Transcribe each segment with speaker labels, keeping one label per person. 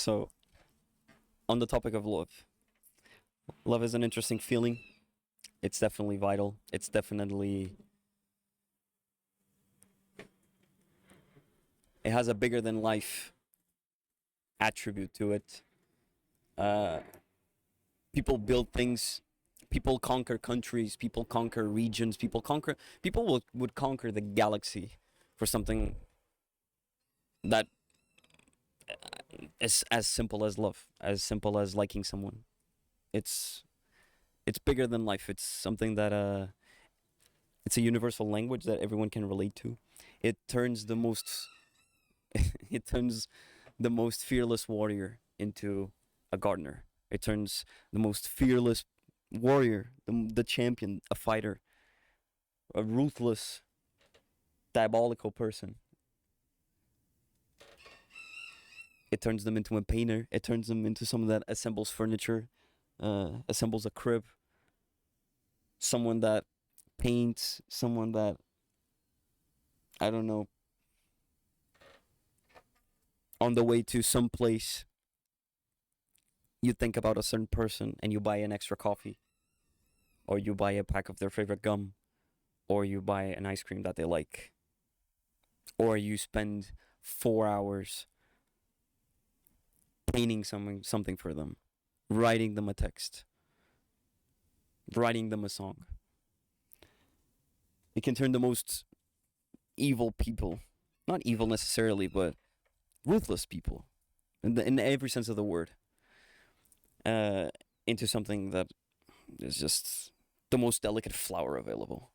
Speaker 1: So, on the topic of love, love is an interesting feeling. It's definitely vital. It has a bigger than life attribute to it. Uh, People build things, people conquer countries, people conquer regions, would conquer the galaxy for something that is as simple as love, as simple as liking someone. It's it's bigger than life. It's something that it's a universal language that everyone can relate to. It turns the most it turns the most fearless warrior into a gardener. It turns the most fearless warrior, the champion, a fighter, a ruthless, diabolical person. It turns them into a painter. It turns them into someone that assembles furniture, assembles a crib, someone that paints, someone that, I don't know, on the way to some place, you think about a certain person and you buy an extra coffee, or you buy a pack of their favorite gum, or you buy an ice cream that they like, or you spend 4 hours painting something for them, writing them a text, writing them a song. It can turn the most evil people, not evil necessarily, but ruthless people, in every sense of the word, uh, into something that is just the most delicate flower available.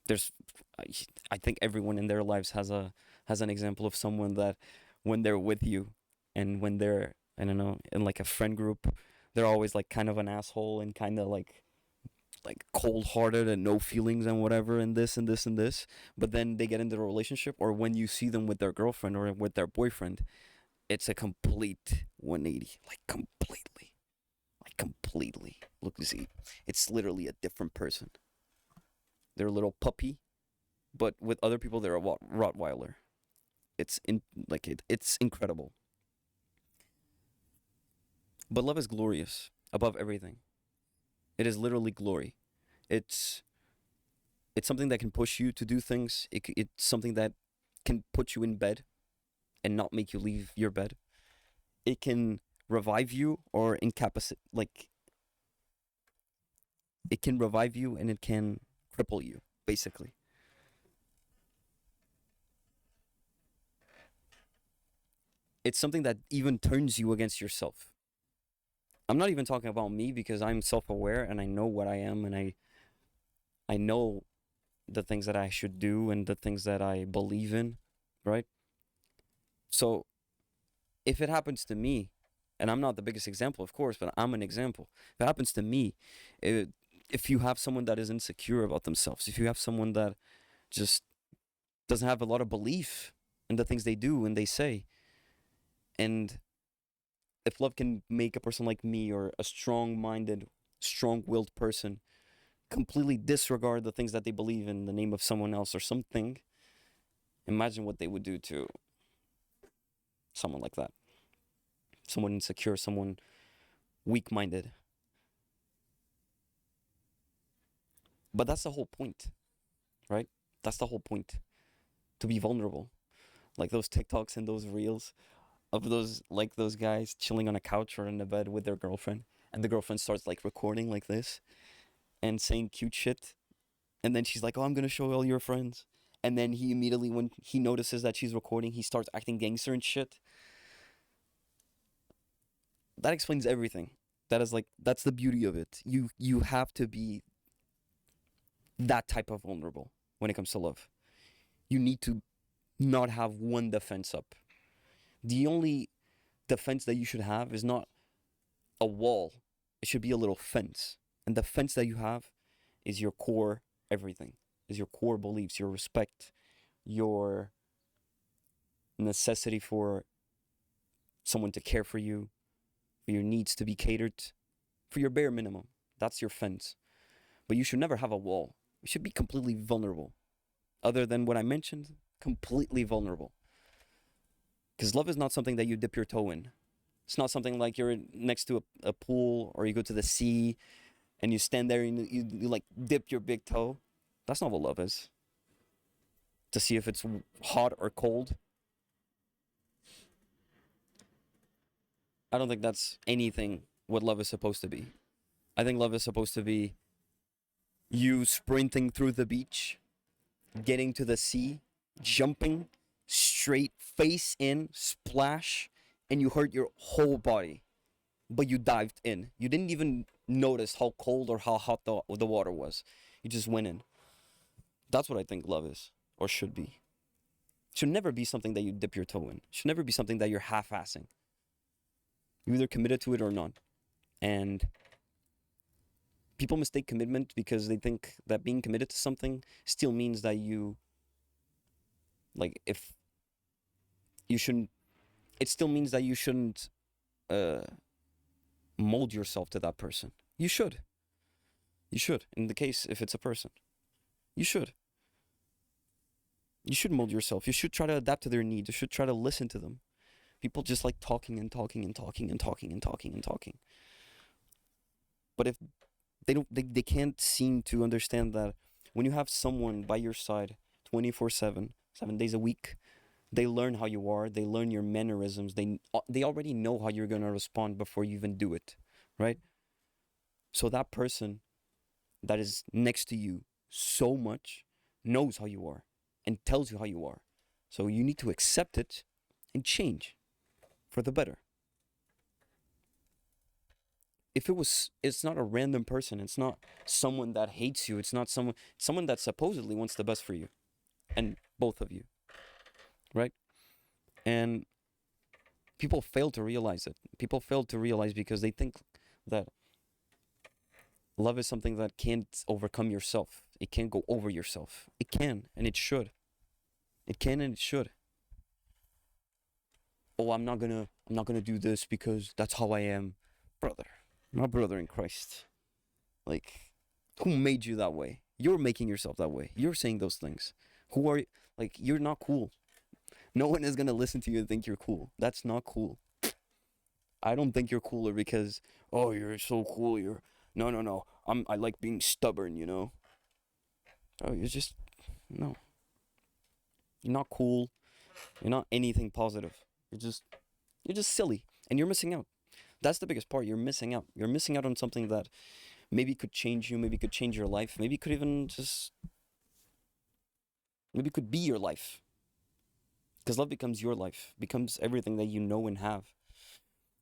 Speaker 1: There's, I, I think everyone in their lives has an example of someone that, when they're with you, and when they're, I don't know, in like a friend group, they're always like kind of an asshole and kind of like cold hearted and no feelings and whatever and this and this and this. But then they get into a relationship, or when you see them with their girlfriend or with their boyfriend, it's a complete 180, like completely. Like completely. Look, see, it's literally a different person. They're a little puppy, but with other people, they're a Rottweiler. It's incredible. But love is glorious above everything. It is literally glory. It's it's something that can push you to do things. It's something that can put you in bed and not make you leave your bed. It can revive you or incapacitate. Like, it can revive you and it can cripple you, basically. It's something that even turns you against yourself. I'm not even talking about me, because I'm self-aware and I know what I am, and I know the things that I should do and the things that I believe in, right? So if it happens to me, and I'm not the biggest example, of course, but I'm an example. If it happens to me, it, if you have someone that is insecure about themselves, if you have someone that just doesn't have a lot of belief in the things they do and they say, and if love can make a person like me, or a strong minded, strong willed person, completely disregard the things that they believe in the name of someone else or something, imagine what they would do to someone like that. Someone insecure, someone weak minded. But that's the whole point, right? That's the whole point. To be vulnerable. Like those TikToks and those reels of those guys chilling on a couch or in a bed with their girlfriend, and the girlfriend starts like recording like this and saying cute shit, and then she's like, "Oh, I'm gonna show all your friends." And then he immediately, when he notices that she's recording, he starts acting gangster and shit. That explains everything. That's the beauty of it. You have to be that type of vulnerable when it comes to love. You need to not have one defense up. The only defense that you should have is not a wall. It should be a little fence. And the fence that you have is your core everything. Is your core beliefs, your respect, your necessity for someone to care for you, for your needs to be catered, for your bare minimum. That's your fence. But you should never have a wall. You should be completely vulnerable. Other than what I mentioned, completely vulnerable. Because love is not something that you dip your toe in. It's not something like you're next to a pool or you go to the sea and you stand there and you like dip your big toe. That's not what love is. To see if it's hot or cold. I don't think that's anything what love is supposed to be. I think love is supposed to be you sprinting through the beach, getting to the sea, jumping straight face in, splash, and you hurt your whole body. But you dived in. You didn't even notice how cold or how hot the water was. You just went in. That's what I think love is, or should be. It should never be something that you dip your toe in. It should never be something that you're half-assing. You're either committed to it or not. And people mistake commitment because they think that being committed to something still means that you, like, if you shouldn't, it still means that you shouldn't uh, mold yourself to that person. You should. You should. In the case, if it's a person, you should. You should mold yourself. You should try to adapt to their needs. You should try to listen to them. People just like talking and talking and talking and talking and talking and talking. But if they can't seem to understand that when you have someone by your side 24/7, 7 days a week, they learn how you are, they learn your mannerisms, they already know how you're going to respond before you even do it, right? So that person that is next to you so much knows how you are and tells you how you are. So you need to accept it and change for the better. If it's not a random person, it's not someone that hates you, it's not someone that supposedly wants the best for you and both of you, right? And people fail to realize it. People fail to realize because they think that love is something that can't overcome yourself. It can't go over yourself. It can and it should. It can and it should. Oh, I'm not gonna do this because that's how I am. Brother. My brother in Christ. Like, who made you that way? You're making yourself that way. You're saying those things. Who are you? Like, you're not cool. No one is gonna listen to you and think you're cool. That's not cool. I don't think you're cooler because, oh, you're so cool. You're no, no, no. I like being stubborn. Oh, you're just no. You're not cool. You're not anything positive. You're just silly, and you're missing out. That's the biggest part. You're missing out. You're missing out on something that maybe could change you. Maybe could change your life. Maybe could even just maybe could be your life. Because love becomes your life. Becomes everything that you know and have.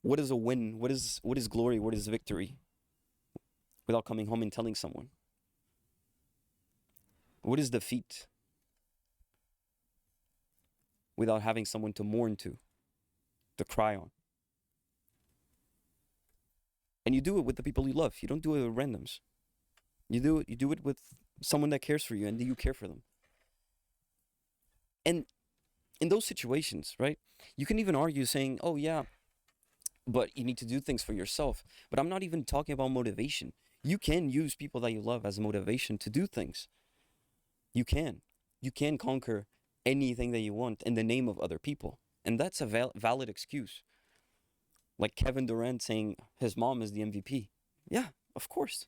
Speaker 1: What is a win? What is glory? What is victory? Without coming home and telling someone. What is defeat? Without having someone to mourn to cry on. And you do it with the people you love. You don't do it with randoms. You do it with someone that cares for you and you care for them. And in those situations, right? You can even argue saying, "Oh yeah, but you need to do things for yourself." But I'm not even talking about motivation. You can use people that you love as motivation to do things. You can. You can conquer anything that you want in the name of other people. And that's a valid excuse. Like Kevin Durant saying his mom is the MVP. Yeah, of course.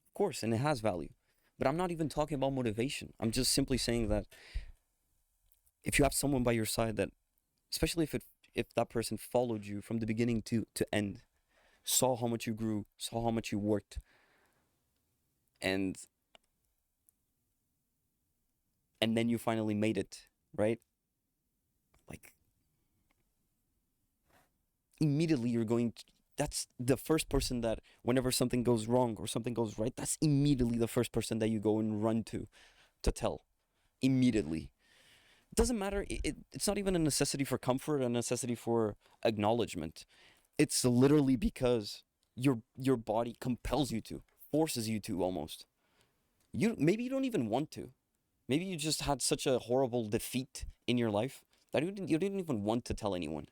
Speaker 1: Of course, and it has value. But I'm not even talking about motivation. I'm just simply saying that if you have someone by your side that, especially if that person followed you from the beginning to end, saw how much you grew, saw how much you worked, and and then you finally made it, right? Like immediately you're going to, that's the first person that whenever something goes wrong or something goes right, that's immediately the first person that you go and run to tell immediately. It doesn't matter. It's not even a necessity for comfort, a necessity for acknowledgement. It's literally because your body compels you to, forces you to almost. Maybe you don't even want to. Maybe you just had such a horrible defeat in your life that you didn't even want to tell anyone.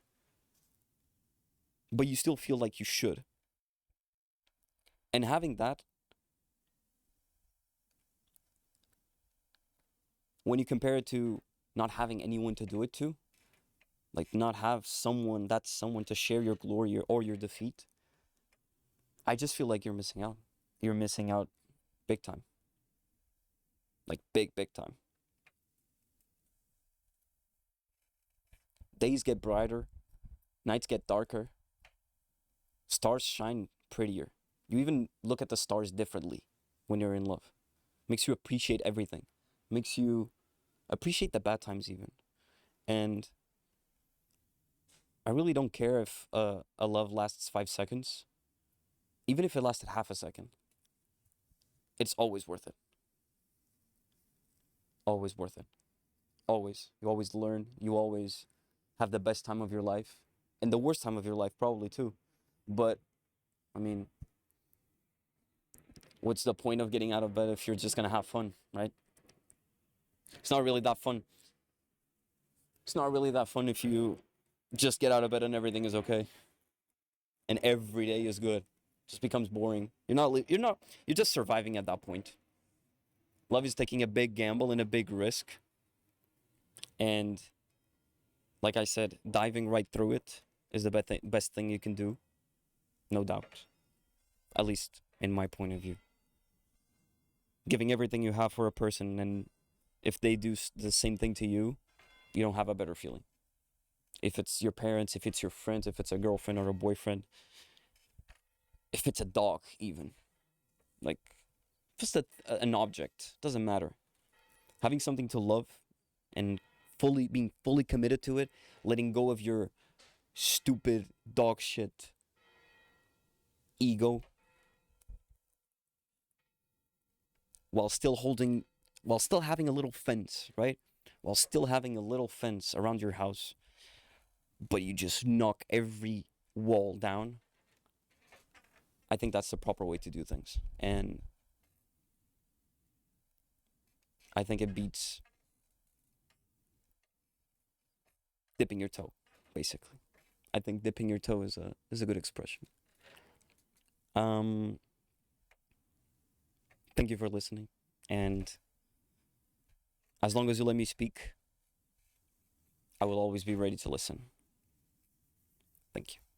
Speaker 1: But you still feel like you should. And having that, when you compare it to not having anyone to do it to, like not have someone, that's someone to share your glory or your defeat, I just feel like you're missing out. You're missing out big time. Like big time. Days get brighter, nights get darker, stars shine prettier. You even look at the stars differently when you're in love. Makes you appreciate everything. Makes you appreciate the bad times even. And I really don't care if a love lasts 5 seconds. Even if it lasted half a second, it's always worth it. Always worth it. Always. You always learn. You always have the best time of your life. And the worst time of your life, probably too. But, I mean, what's the point of getting out of bed if you're just gonna have fun, right? It's not really that fun. It's not really that fun if you just get out of bed and everything is okay. And every day is good. It just becomes boring. You're just surviving at that point. Love is taking a big gamble and a big risk. And like I said, diving right through it is the best thing you can do. No doubt. At least in my point of view. Giving everything you have for a person, and if they do the same thing to you, you don't have a better feeling. If it's your parents, if it's your friends, if it's a girlfriend or a boyfriend, if it's a dog, even. Like, just an object. Doesn't matter. Having something to love and being fully committed to it, letting go of your stupid dog shit ego while still holding, while still having a little fence, right? While still having a little fence around your house, but you just knock every wall down. I think that's the proper way to do things. And I think it beats dipping your toe, basically. I think dipping your toe is a good expression. Um, thank you for listening, and as long as you let me speak, I will always be ready to listen. Thank you.